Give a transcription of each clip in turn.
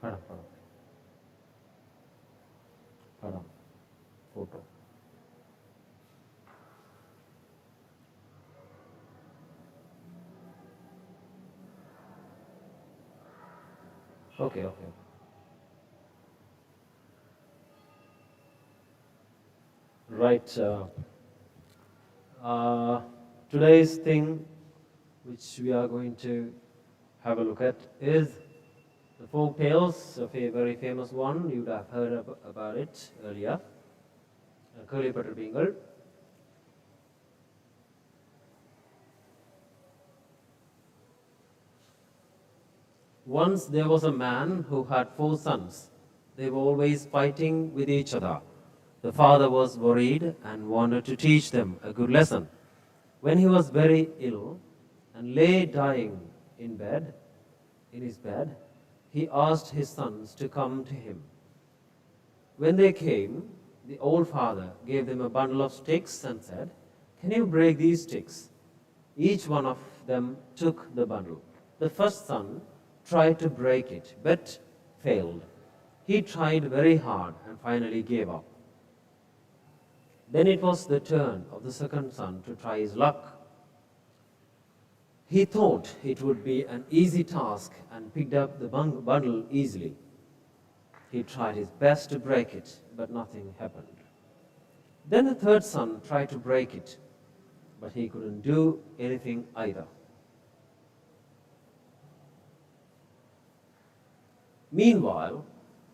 படம் படம் படம் photo. Okay, okay. Right. Today's thing, which we are going to have a look at, is the folk tales of a very famous one. You would have heard about it earlier. கேள்விப்பட்டிருப்பீங்கள். Once there was a man who had 4 sons. They were always fighting with each other. The father was worried and wanted to teach them a good lesson. When he was very ill and lay dying in his bed, he asked his sons to come to him. When they came, the old father gave them a bundle of sticks and said, "Can you break these sticks?" Each one of them took the bundle. The first son tried to break it, but failed. He tried very hard and finally gave up. Then it was the turn of the second son to try his luck. He thought it would be an easy task and picked up the bundle easily. He tried his best to break it, but nothing happened. Then the third son tried to break it, but he couldn't do anything either. Meanwhile,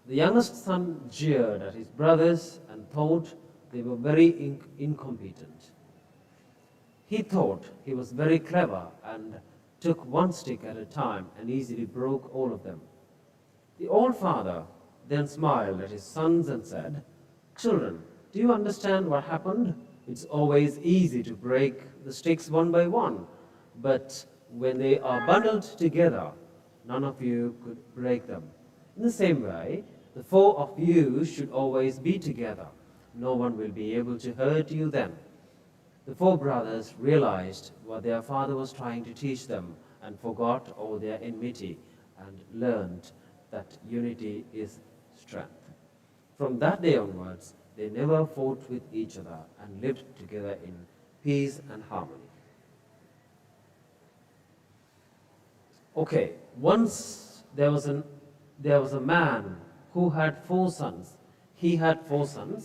the youngest son jeered at his brothers and thought they were very incompetent. He thought he was very clever and took one stick at a time and easily broke all of them. The old father then smiled at his sons and said, "Children, do you understand what happened? It's always easy to break the sticks one by one, but when they are bundled together, none of you could break them. In the same way, the 4 of you should always be together. No one will be able to hurt you then." The 4 brothers realized what their father was trying to teach them and forgot all their enmity and learned that unity is strength. From that day onwards, they never fought with each other and lived together in peace and harmony. Okay, once there was a man who had 4 sons. He had 4 sons.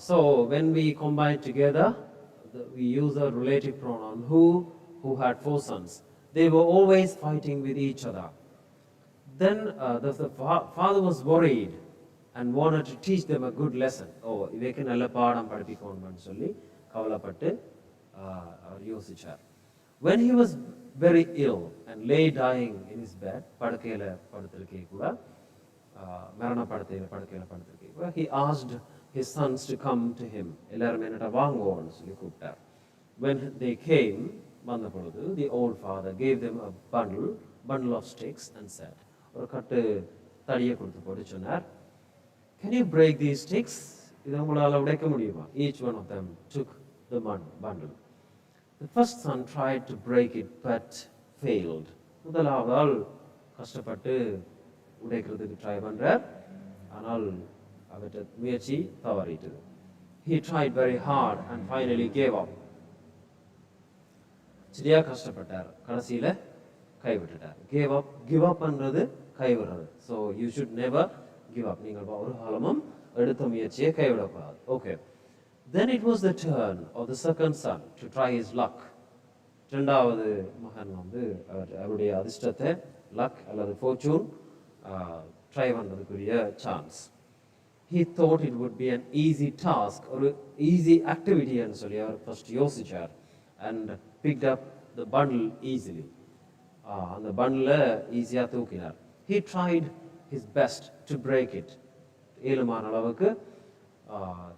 So when we combine together, we use a relative pronoun who had 4 sons. They were always fighting with each other. Then the father was worried and wanted to teach them a good lesson. இவைக்கு நல்ல பாடம் படிப்பிக்கணும்னு சொல்லி கவலைப்பட்டு யோசிச்சார். When he was very ill and lay dying in his bed, படுக்கையில படுத்திருக்கே கூட மரண படுக்கையில படுத்திருக்கே கூட, he asked his sons to come to him. எல்லாரும் என்னட்ட வாங்குவோம்னு சொல்லி கூப்பிட்டார். When they came, வந்த பொழுது, the old father gave them a bundle of sticks and said, ஒரு கட்டு தடியை கொடுத்து போட்டு சொன்னார், "Can you break these sticks?" இதை உங்களால் உடைக்க முடியுமா? Each one of them took the bundle. The first son tried to break it but failed. முதலாவது ஆள் கஷ்டப்பட்டு உடைக்கிறதுக்கு ட்ரை பண்றார், ஆனால் அவற்றை முயற்சி தவறிட்டது. He tried very hard and finally gave up. சரியா கஷ்டப்பட்டார், கடைசியில கைவிட்டுட்டார். give up பண்றது கைவிடுறது. So you should never give up. நீங்கள் ஒரு காலமும் எடுத்த முயற்சியை கைவிடக்கூடாது. Okay. Then it was the turn of the second son to try his luck. இரண்டாவது மகன் வந்து அவருடைய அதிர்ஷ்டத்தை luck அல்லது fortune ட்ரை பண்றதுக்குரிய chance. He thought it would be an easy task or easy activity ன்னு சொல்லி அவர் first யோசிச்சார் and picked up the bundle easily. அந்த bundle ஈஸியா தூக்கினார். He tried his best to break it. ஏழுமான அளவுக்கு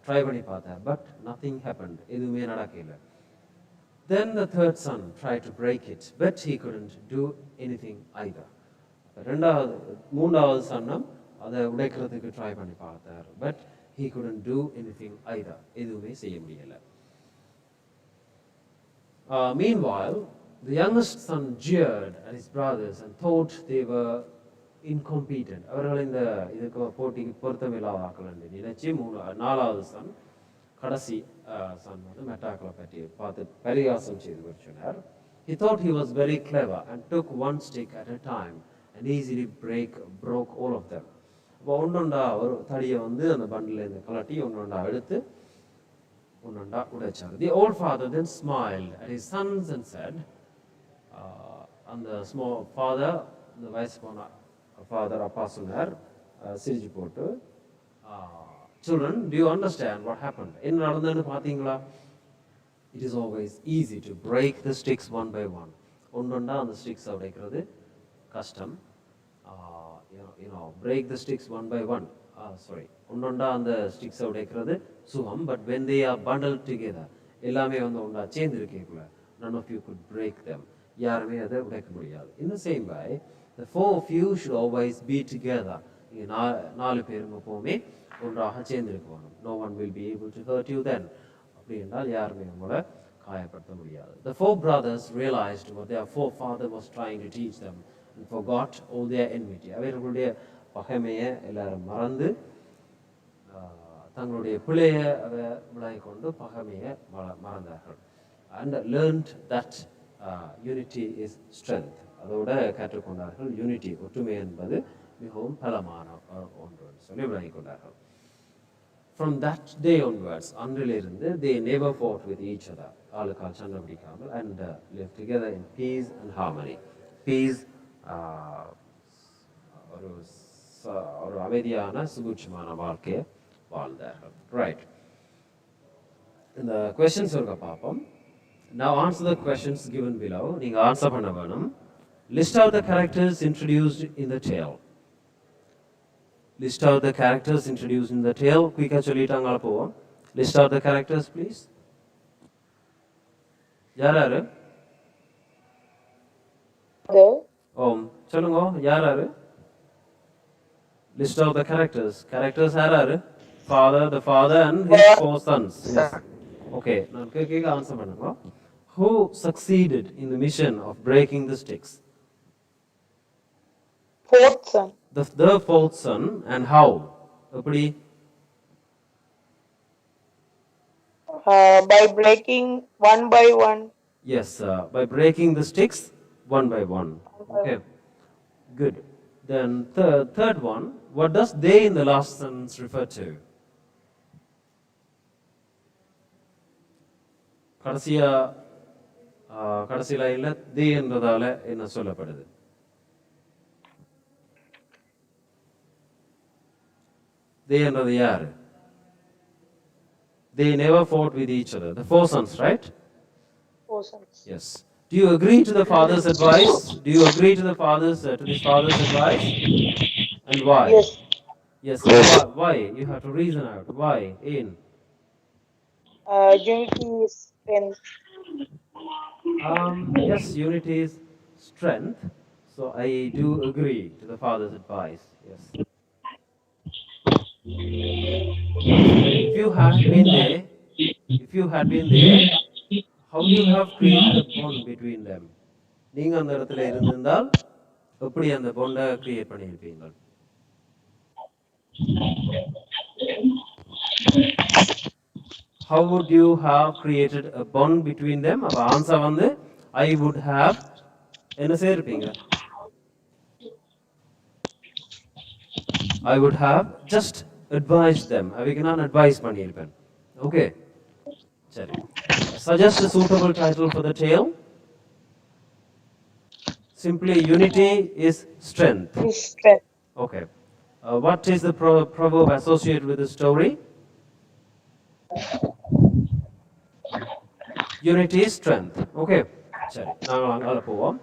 ட்ரை பண்ணி பார்த்தார், but nothing happened. எதுவுமே நடக்கல. Then the third son tried to break it, but he couldn't do anything either. மூன்றாவது சன்னம் அதை உடைக்கிறதுக்கு ட்ரை பண்ணி பார்த்தார், but he couldn't do anything either. எதுவுமே செய்ய முடியல. Meanwhile, The youngest son jeered at his brothers and thought they were incompetent. அவர்கள் இந்த இதுக்கு போட்டிக்கு பொருத்தமில்லாத ஆக்கள் என்று நினைச்சு நாலாவது சன் கடைசி சன் வந்து மெட்டாக்களை பற்றி பார்த்து பரிகாசம் செய்து சொன்னார். He thought he was very clever and took one stick at a time and easily broke all of them. அப்போ ஒன்றொண்டா ஒரு தடியை வந்து அந்த பண்டிலேருந்து கலட்டி ஒன்றொண்டா எடுத்து ஒன்றொண்டா உடைச்சார். The old father then smiled at his sons and said, அந்த small father, இந்த வயசு போன ஃபாதர் அப்பா சொன்னார், சிரிச்சு போட்டு, children, do you understand what happened? என்ன நடந்ததுன்னு பார்த்தீங்களா? It is always easy to break the sticks one by one. ஒன்றொண்டா அந்த ஸ்டிக்ஸ் உடைக்கிறது கஷ்டம். Break the sticks one by one. ஒன்றொண்டா அந்த ஸ்டிக்ஸை உடைக்கிறது சுகம். But when they are bundled together, எல்லாமே வந்து ஒன்றா சேர்ந்து இருக்கேக்குள்ள, none of you could break them. யாருமே அதை உடைக்க முடியாது. In the same way, the four of you should always be together. நீங்க நாலு பேரும் எப்பவுமே ஒன்றாக சேர்ந்து இருக்கணும். No one will be able to hurt you then. அப்படி என்றால் யாருமே உங்களை காயப்படுத்த முடியாது. The four brothers realized what their forefather was trying to teach them and forgot all their enmity. அவர்களுடைய பகைமையை எல்லாரும் மறந்து தங்களுடைய பிழையை விளங்கிக் கொண்டு பகைமையை மறந்தார்கள். And learned that unity is strength. அதோட கற்றுக்கொண்டார்கள் யூனிட்டி ஒற்றுமை என்பது மிகவும் பலமான ஒன்று சொல்லி விளங்கிக் கொண்டார்கள். From that day onwards, அன்றிலிருந்து they never fought with each other. ஆளுக்கால் சண்டை பிடிக்காமல் and lived together in peace and harmony. Peace, ஒரு அமைதியான சுபூட்சமான வாழ்க்கையை வாழ்ந்தார்கள். Right. இந்த questions இருக்க பார்ப்போம். Now answer the questions given below. நீங்க ஆன்சர் பண்ண வேணும். List out the characters introduced in the tale. List out the characters introduced in the tale. Quick சொல்லிட்டாங்க போவோம். List out the characters, please. யாராரு? சொல்லுங்க யாராரு? List out the characters. Characters யாராரு? Father, the father and his four sons. Yes. Okay, நான் கேட்க answer பண்ணுங்க. Who succeeded in the mission of breaking the sticks? Fourth son. The fourth son, and how? எப்படி? By breaking one by one. Yes, by breaking the sticks one by one. Okay, good. Then third one, what does they in the last sentence refer to? கடைசி லைன்ல they என்றதால என்ன சொல்லப்படுது? They என்றது யாரு? They never fought with each other. The four sons, right? Four sons. Yes. Do you agree to the father's advice? Do you agree to the father's advice? And why? Yes. Yes. Why? You have to reason out. Why? Unity is strength. Yes, unity is strength. So I do agree to the father's advice. Yes. If you had been there, how would you have created a bond between them? நீங்க அந்த இடத்துல இருந்திருந்தால் எப்படி அந்த பாண்டை create பண்ணியிருப்பீங்க? How would you have created a bond between them? அப்ப answer வந்து I would have என்ன செய்திருப்பீங்க? I would have just advised them. அவைக்கு நான் அட்வைஸ் பண்ணியிருப்பேன். Okay. சரி. Suggest a suitable title for the tale. Simply unity is strength. Okay. What is the proverb associated with the story? Unity is strength. Okay. சரி. நாங்க அங்கால போவோம்.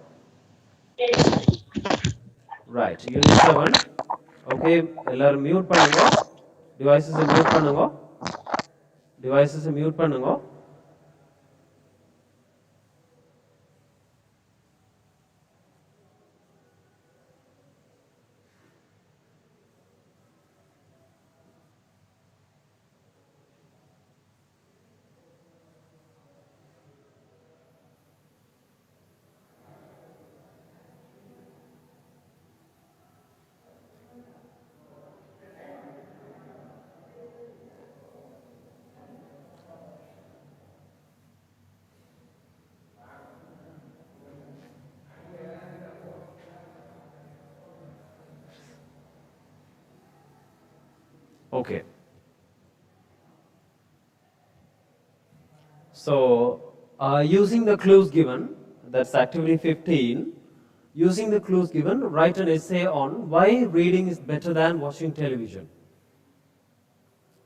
Right. Unit 7. Okay. எல்லாரும் mute பண்ணுங்க. Devices மியூட் பண்ணுங்க. Okay. So, using the clues given, that's activity 15, using the clues given, write an essay on why reading is better than watching television.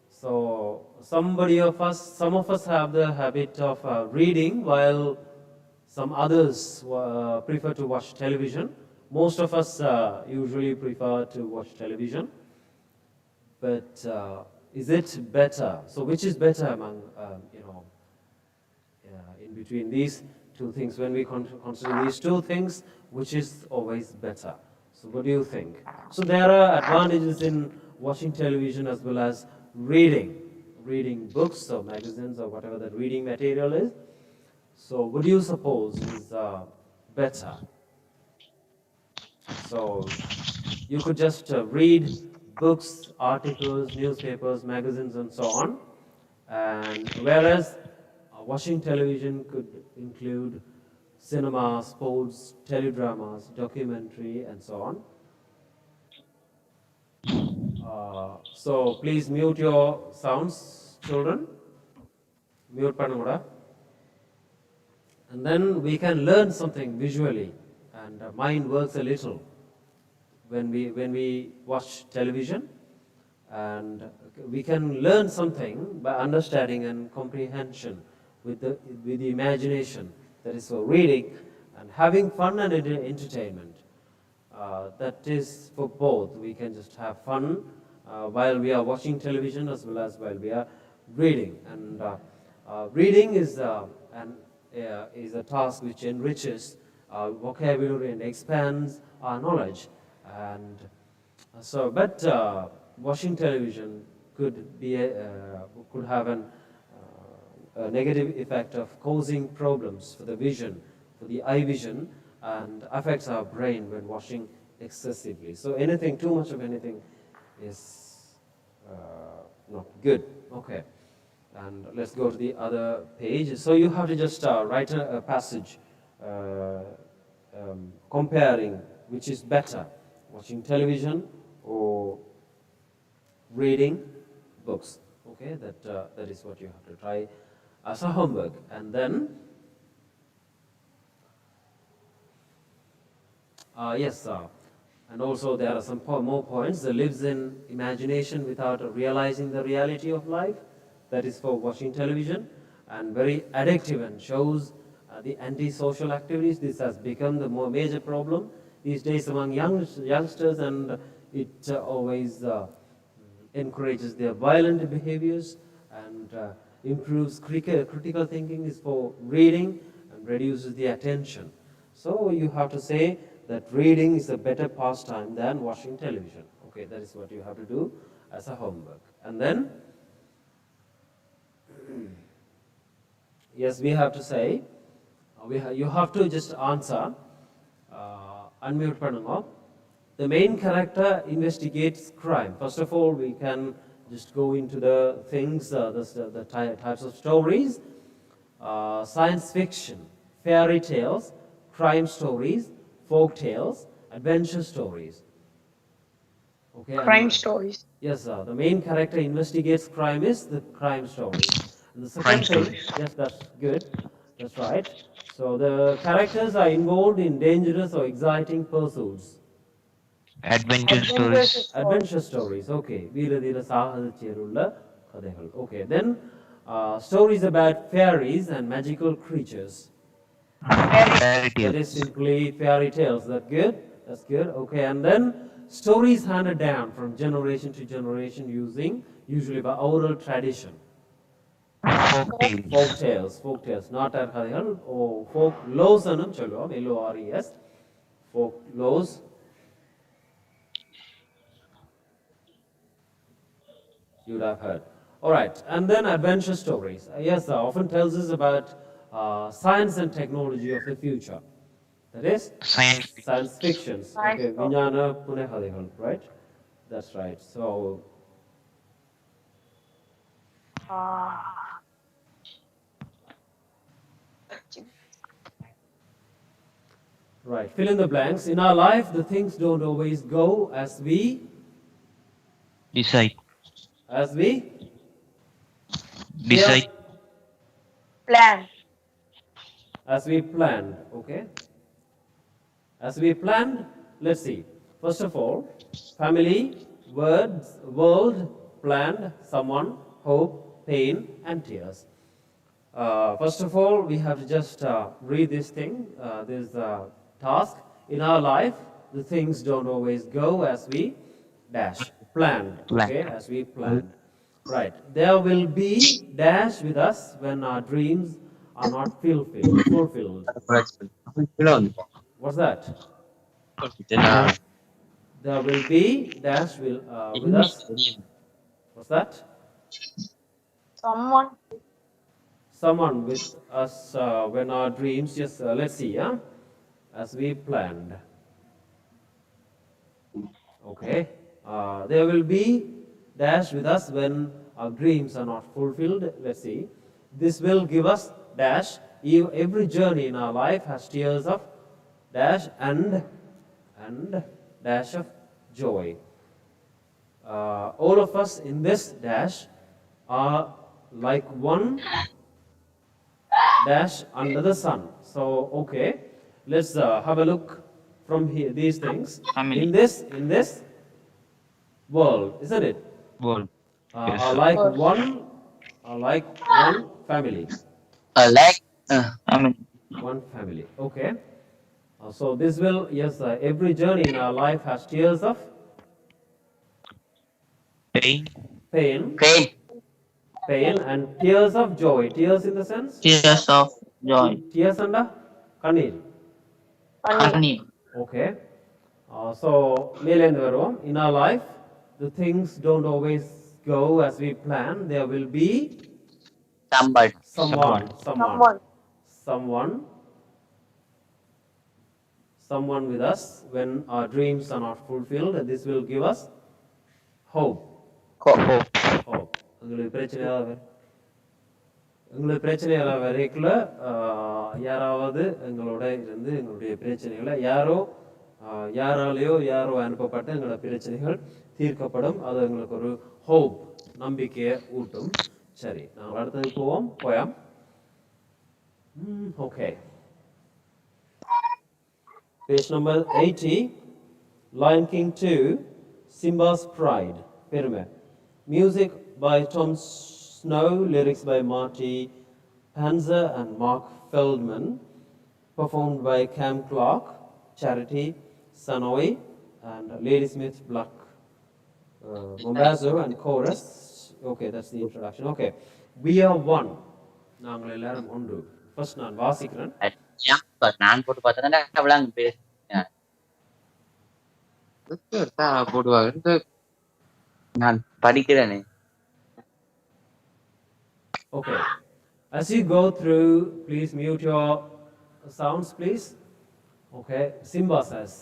So, some of us have the habit of reading while some others prefer to watch television. Most of us usually prefer to watch television. But is it better? So, which is better among, in between these two things? When we consider these two things, which is always better? So, what do you think? So, there are advantages in watching television as well as reading books or magazines or whatever the reading material is. So, what do you suppose is better? So, you could just read books, articles, newspapers, magazines, and so on. And whereas watching television could include cinema, sports, teledramas, documentary, and so on. So please mute your sounds, children. Mute pannuda. And then we can learn something visually, and our mind works a little when we watch television, and we can learn something by understanding and comprehension with the imagination, that is for reading and having fun and entertainment. That is for both. We can just have fun while we are watching television as well as while we are reading. And reading is a task which enriches our vocabulary and expands our knowledge. And but watching television could have a negative effect of causing problems for the vision, for the eye vision, and affects our brain when watching excessively. So anything, too much of anything, is not good. Okay. And let's go to the other page. So you have to just write a passage comparing which is better, watching television or reading books. Okay, that is what you have to try as a homework. And then, yes, and also there are some more points. That lives in imagination without realizing the reality of life. That is for watching television, and very addictive and shows the antisocial activities. This has become the more major problem these days among youngsters, and it always encourages their violent behaviors, and improves critical thinking is for reading and reduces the attention. So you have to say that reading is a better pastime than watching television. Okay, that is what you have to do as a homework. And then, yes, we have to say, you have to just answer, unmute பண்ணுங்க. The main character investigates crime. First of all, we can just go into the things, the types of stories, science fiction, fairy tales, crime stories, folk tales, adventure stories. Okay, Crime stories. yes, the main character investigates crime is the crime stories. And the Crime second thing, stories. yes, that's good, that's right. So the characters are involved in dangerous or exciting pursuits. Adventure Adventure stories. stories. Adventure stories, okay. വീരധീര സാഹചര്യമുള്ള കഥകൾ. Okay, then stories about fairies and magical creatures. Fairy That is tales. simply fairy tales. That good? That's good. Okay, and then stories handed down from generation to generation using usually by oral tradition. Folk Folk tales. tales, folk tales. Not കഥകൾ or folk laws എന്നും ചൊല്ലുവാം. LORES. Folk laws. You'd have heard. All right, and then adventure stories. Yes, often tells us about science and technology of the future. That is Science fiction. science fictions. Science Okay, stories. Vijnana Punekhalihal, right? That's right. So, Ah. right, fill in the blanks. In our life, the things don't always go as we Decide. as we here Decide. Plan. as we planned. Okay, as we planned. Let's see. First of all, family, words, world, planned, someone, hope, pain, and tears. First of all, we have to just read this thing, this task. In our life, the things don't always go as we dash planned, Plan. okay, as we planned. Right. There will be dash with us when our dreams are not fulfilled. What's that? There will be dash with us. What's that? Someone. Someone with us when our dreams, just let's see, yeah, as we planned. Okay. There will be dash with us when our dreams are not fulfilled. Let's see. This will give us dash. Every journey in our life has tears of dash and dash of joy. All of us in this dash are like one dash under the sun. So okay, let's have a look from here. These things Family. in this world, isn't it? World. Yes, Are sir. like World. one, are like one family, Like Family. one family. Okay. So this will, yes, every journey in our life has tears of Pain. pain, pain, and tears of joy. Tears in the sense, Tears of joy. tears under kanir. Funny. Honey. Okay. So மேலேந்து வருவோம். In our life, the things don't always go as we plan. There will be somebody, someone, Someone. someone, someone with us when our dreams are not fulfilled. This will give us hope. Hope. Hope. உங்களுக்கு பிரச்சனையால வரைக்குள்ள யாராவது எங்களோட இருந்து எங்களுடைய பிரச்சனைகளை யாராலேயோ யாரோ அனுப்பப்பட்ட எங்களோட பிரச்சனைகள் தீர்க்கப்படும். அது எங்களுக்கு ஒரு ஹோப், நம்பிக்கையை ஊட்டும். சரி, நாங்கள் அடுத்தது போவோம். போயாம். Okay, page number 80, Lion King 2, Simba's Pride, பெருமை. Music by Tom Snow, lyrics by Marty Panzer and Mark Feldman, performed by Cam Clark, Charity Sanoy, and Ladysmith Black Mombazo, and chorus. Okay, that's the introduction. Okay, we are one. நாங்கள் எல்லாரும் ஒன்று. First நான் வாசிக்கிறேன். நான் போட்டு பார்த்தேன்னா அவ்வளவு பேசுறேன் போடுவாங்க நான் படிக்கிறேனே. Okay, as you go through, please mute your sounds, please. Okay, Simba says,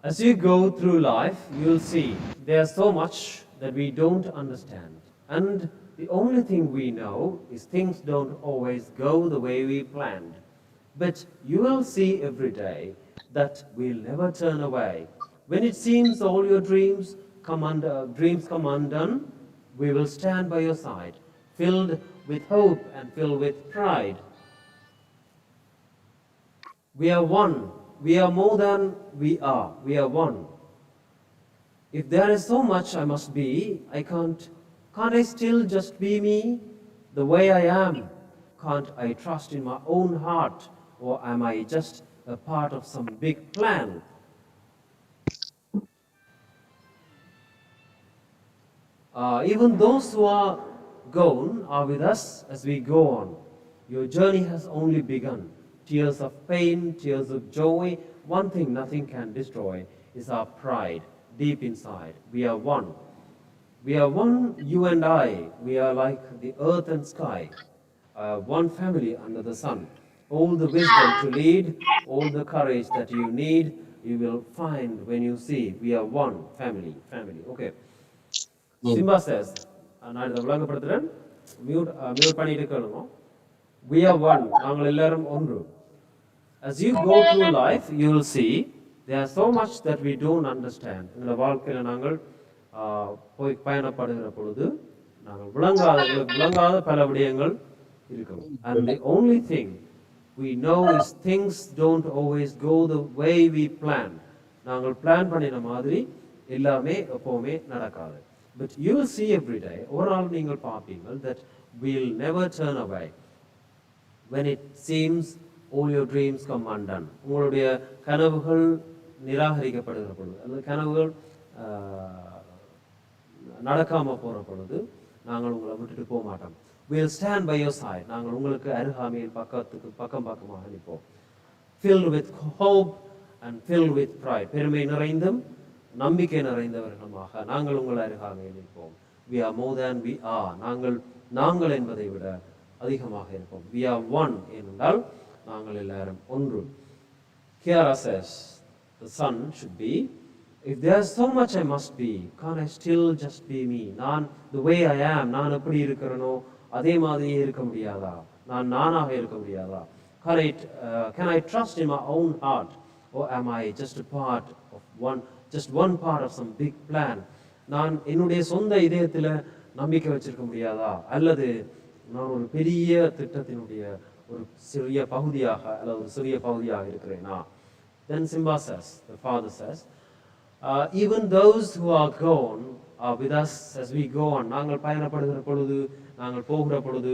as you go through life, you'll see there's so much that we don't understand. And the only thing we know is things don't always go the way we planned. But you will see every day that we'll never turn away. When it seems all your dreams come undone, we will stand by your side, filled with hope and filled with pride. We are one. We are more than we are. We are one. If there is so much I must be, can't I still just be me, the way I am? Can't I trust in my own heart, or am I just a part of some big plan? Even those who are gone are with us as we go on. Your journey has only begun. Tears of pain, tears of joy, one thing nothing can destroy is our pride deep inside. We are one. We are one, you and I. We are like the earth and sky, one family under the sun. All the wisdom to lead, all the courage that you need, you will find when you see. We are one family. Okay. Simba says, நான் இதை விளங்கப்படுத்துறேன். Mute பண்ணிட்டு கேளுங்க. We are one. நாங்கள் எல்லாரும் ஒன்று. As you go through life, you will see there is so much that we don't understand. எங்களோட வாழ்க்கையில் நாங்கள் போய் பயணப்படுகிற பொழுது நாங்கள் எங்களுக்கு விளங்காத பல விடயங்கள் இருக்கும். And the only thing we know is things don't always go the way we plan. நாங்கள் பிளான் பண்ணின மாதிரி எல்லாமே எப்பவுமே நடக்காது. But you will see every day, ஒரு நாள் நீங்கள் பார்ப்பீங்கள், that we'll never turn away when it seems all your dreams come undone. உங்களுடைய கனவுகள் நிராகரிக்கப்படுகிற பொழுது, அந்த கனவுகள் நடக்காம போற பொழுது நாங்கள் உங்களை விட்டுட்டு போக மாட்டோம். We'll stand by your side. நாங்கள் உங்களுக்கு அருகாமையில் பக்கமாக நிற்போம். Filled with hope and filled with pride. பெருமை நிறைந்தும் நம்பிக்கை நிறைந்தவர்களுமாக நாங்கள் உங்கள் அருகாமையில் நிற்போம். We are more than we are. நாங்கள் என்பதை விட அதிகமாக இருப்போம். We are one என்றால் நாங்கள் எல்லாரும் ஒன்று. Kiara says the son should be, if there's so much I must be, can't I still just be me? நான் the way I am, நான் எப்படி இருக்கிறேனோ அதே மாதிரியே இருக்க முடியாதா? நான் நானாக இருக்க முடியாதா? Can I trust in my own heart, or am I just a part of one part of some big plan? நான் என்னுடைய சொந்த இதயத்தில் நம்பிக்கை வச்சிருக்க முடியாதா? அல்லது நான் ஒரு பெரிய திட்டத்தினுடைய ஒரு சிறிய பகுதியாக அல்லது ஒரு சிறிய பகுதியாக இருக்கிறேனா? Then Simba says, the father says, even those who are gone are with us as we go on. நாங்கள் பயணப்படுகிற பொழுது, நாங்கள் போகிற பொழுது,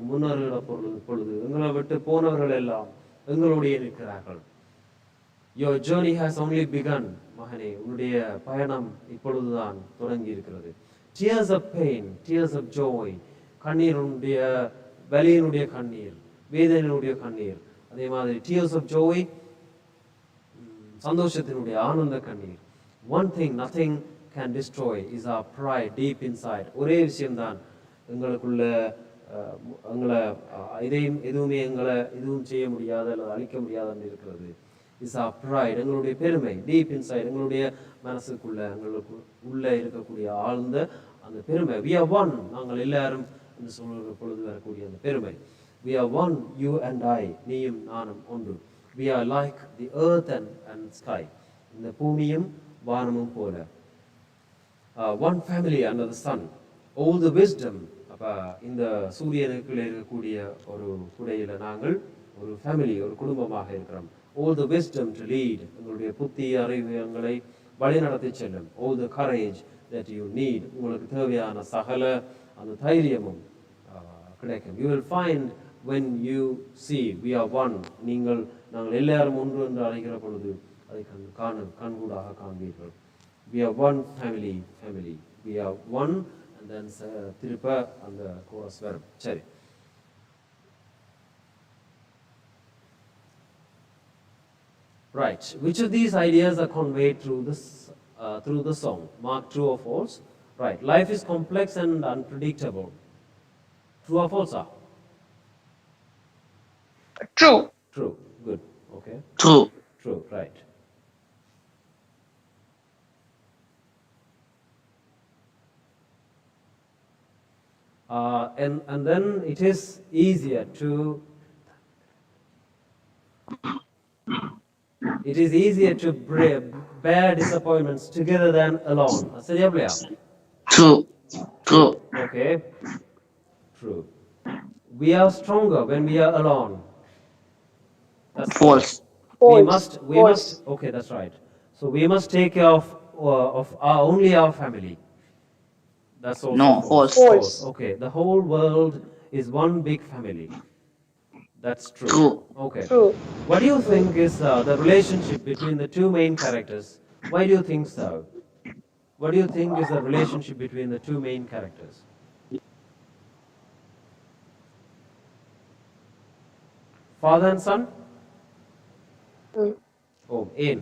முன்னேறுகிற பொழுது எங்களை விட்டு போனவர்கள் எல்லாம் எங்களுடைய இருக்கிறார்கள். Your journey has only begun, மகனே, உன்னுடைய பயணம் இப்பொழுதுதான் தொடங்கி இருக்கிறது. Tears of pain, tears of joy, கண்ணீருடைய வலியினுடைய கண்ணீர், வேதனையினுடைய கண்ணீர், அதே மாதிரி tears of joy, சந்தோஷத்தினுடைய ஆனந்த கண்ணீர். One thing nothing can destroy is our pride deep inside. ஒரே விஷயம்தான் எங்களுக்குள்ள எதுவும் செய்ய முடியாத அல்லது அழிக்க முடியாதுன்னு இருக்கிறது. is our pride. எங்களுடைய பெருமை, deep inside, எங்களுடைய மனசுக்குள்ள எங்களுக்கு உள்ள இருக்கக்கூடிய ஆழ்ந்த அந்த பெருமை. We are one. நாங்கள் எல்லாரும் என்று சொல்கிற பொழுது வரக்கூடிய அந்த பெருமை. We are one, you and I. நீயும் நானும் ஒன்று. We are like the earth and sky. இந்த பூமியும் வானமும் போல. One family under the sun. All the wisdom. அப்ப இந்த சூரியனுக்குள்ள இருக்கக்கூடிய ஒரு குடையில நாங்கள் ஒரு ஃபேமிலி, ஒரு குடும்பமாக இருக்கிறோம். All the wisdom to lead. உங்களுடைய புத்தி அறிவு எங்களை வழி நடத்தி செல்லும். All the courage that you need. உங்களுக்கு தேவையான சகல அந்த தைரியமும் கிடைக்கும். You will find when you see we are one. நாங்கள் எல்லாரும் ஒன்று என்று அழைக்கிற பொழுது அதை கண்கூடாக காண்பீர்கள். We are one family. We are one, and then திருப்ப அந்த கோரஸ் வரும். சரி, right. Which of these ideas are conveyed through the song? Mark true or false? Right. Life is complex and unpredictable. True or false? True. True. Good. Okay. True. True. Right. And then it is easier to bear disappointments together than alone. சரியா இல்லையா? True. True. Okay. True. We are stronger when we are alone. That's False. We must. Okay, that's right. So we must take care of only our family. That's also No, false. Okay, the whole world is one big family. That's true. True. Okay. True. What do you think is the relationship between the two main characters? Why do you think so? What do you think is the relationship between the two main characters? Father and son? Oh, in.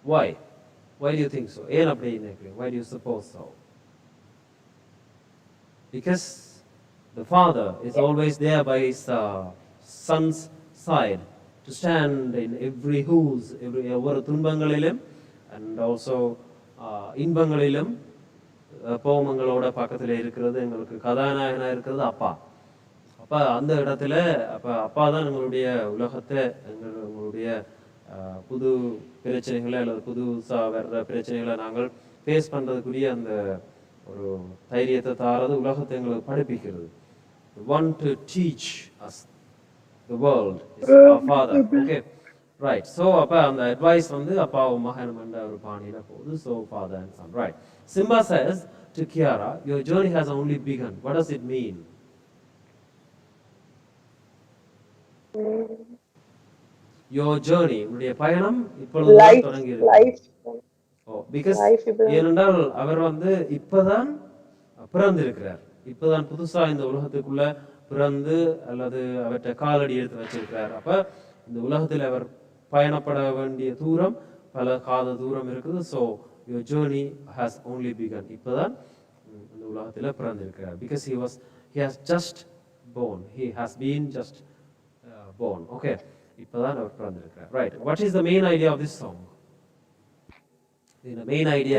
Why? Why do you think so? Why do you suppose so? Because the father is always there by his son's side to stand in every ஒவ்வொரு துன்பங்களிலும் and also இன்பங்களிலும் போமங்களோட பக்கத்தில் இருக்கிறது எங்களுக்கு கதாநாயகனா இருக்கிறது அப்பா. அப்பா அந்த இடத்துல அப்பா தான் எங்களுடைய உலகத்தை எங்களுடைய புது பிரச்சனைகளை அல்லது புதுசாக வர்ற பிரச்சனைகளை நாங்கள் ஃபேஸ் பண்ணுறதுக்குரிய அந்த ஒரு தைரியத்தை தாரது உலகத்தை எங்களுக்கு படிப்பிக்கிறது. Want to teach us the world is our father. Okay, right. So அப்போ அந்த advice வந்து அப்பாவும் மகனும் என்ற ஒரு பாணியில் போகுது. So father and son. Right. Simba says to Kiara, your journey has only begun. What does it mean? Your journey, உன்னுடைய பயணம் இப்பொழுதுதான் தொடங்கி இருக்கு. பிகாஸ் ஏனென்றால் அவர் வந்து இப்பதான் பிறந்திருக்கிறார், இப்பதான் புதுசா இந்த உலகத்துக்குள்ள பிறந்து அல்லது அவற்றை காலடி எடுத்து வச்சிருக்கிறார். அப்ப இந்த உலகத்தில் அவர் பயணப்பட வேண்டிய தூரம் பல காத தூரம் இருக்குது. So your journey has only begun, இப்பதான் இந்த உலகத்தில் பிறந்திருக்கிறார். Because he has just born, he has been just born. Okay, இப்பதான் அவர் பிறந்திருக்கிறார். Right, what is the main idea of this song? The main idea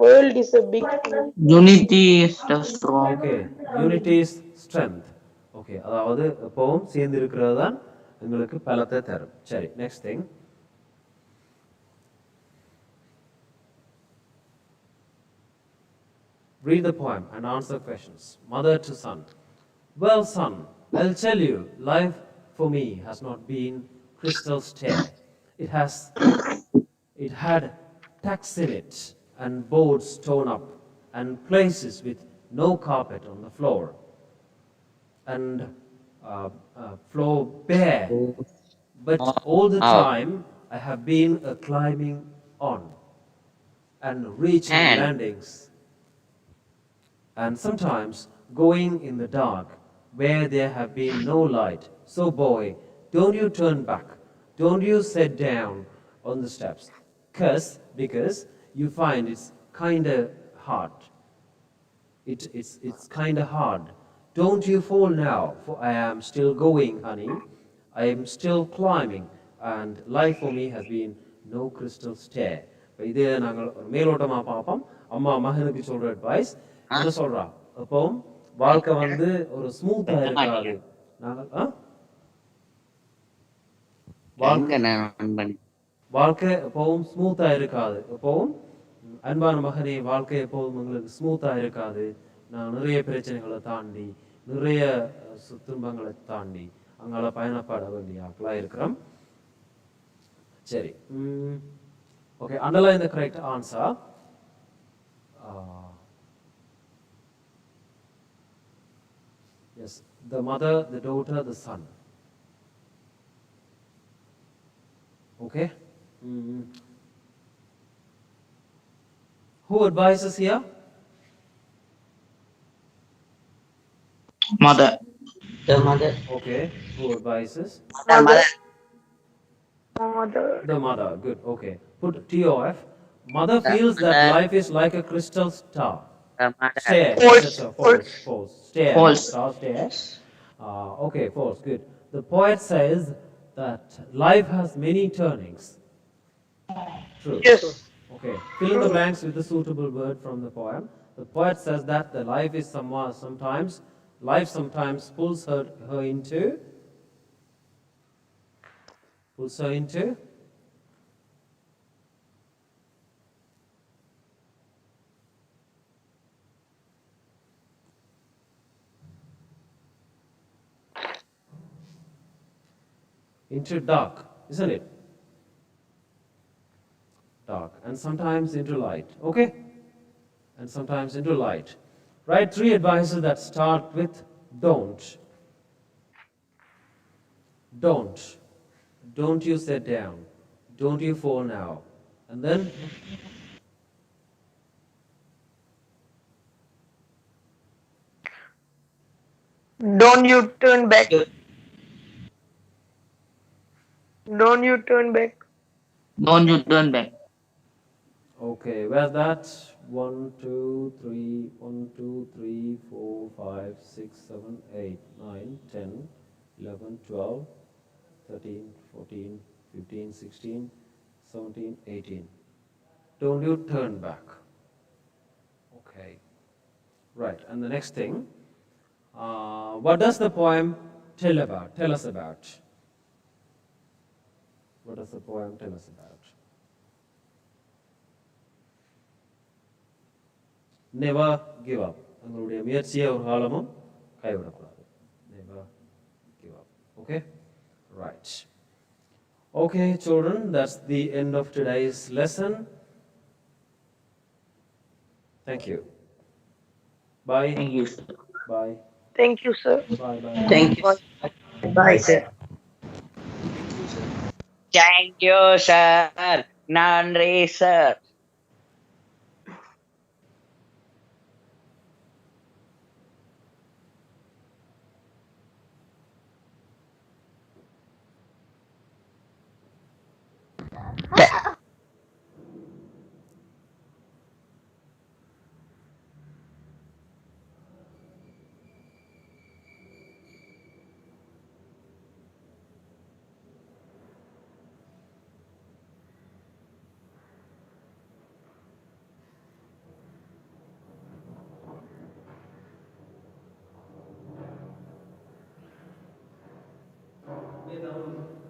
world is a big thing. Unity is the strong. Okay, unity is strength. Okay, அதாவது எப்பவும் சேர்ந்து இருக்கிறது தான் எங்களுக்கு பலத்தை தரும். சரி, next thing. Read the poem and answer questions. Mother to son. Well, son, I'll tell you, life for me has not been crystal clear. It had tacks in it and boards torn up and places with no carpet on the floor and floor bare. But all the time I have been climbing on and reaching landings and sometimes going in the dark where there have been no light. So boy, don't you turn back, don't you sit down on the steps, because you find it's kinda hard. It's kinda hard. Don't you fall now, for I am still going, honey. I am still climbing, and life for me has been no crystal stair. இது நாங்கள் ஒரு மேலோட்டமாக பார்ப்போம். அம்மா மகனுக்கு சொல்ற advice என்ன சொல்றா, எப்பவும் வாழ்க்கை வந்து ஒரு ஸ்மூத்தா இருக்காது. நாங்கள் வாழ்க்கை எப்பவும் ஸ்மூத்தா இருக்காது. எப்பவும் அன்பான மகனே, வாழ்க்கை எப்பவும் உங்களுக்கு ஸ்மூத்தா இருக்காது. நான் நிறைய பிரச்சனைகளை தாண்டி, நிறைய துன்பங்களை தாண்டி அங்கால பயணப்பட வேண்டிய ஆட்களா இருக்கிறோம். சரி, okay, underline the correct answer. Yes, the mother, the daughter, the son. Okay. Who advises here? Mother. The mother. Okay. Who advises? The mother. Good. Okay. Put TOF. Mother feels that life is like a crystal star. Stare. False. Stare. False. Star stare. Okay. False. Good. The poet says that life has many turnings. True. Yes. Okay. Fill in the blanks with the suitable word from the poem. The poet says that the life is sometimes pulls her into dark, isn't it? Dark, and sometimes into light. Okay, and sometimes into light. Write 3 advices that start with don't. Don't you sit down, don't you fall now, and then Don't you turn back. Don't you turn back. Don't you turn back. okay, where's that? 1 2 3 1 2 3 4 5 6 7 8 9 10 11 12 13 14 15 16 17 18. Don't you turn back. Okay, right. And the next thing, what does the poem tell us about? What does the poem tell us about? Never give up. உங்களுடைய முயற்சியை ஒரு காலமும் கைவிடக்கூடாது. Never give up. Okay? Right. Okay, children, that's the end of today's lesson. Thank you. Bye. Thank you, sir. Bye. Thank you, sir. Bye. Bye. Thank you. Bye, sir. Thank you, sir. நன்றி, sir. Wait,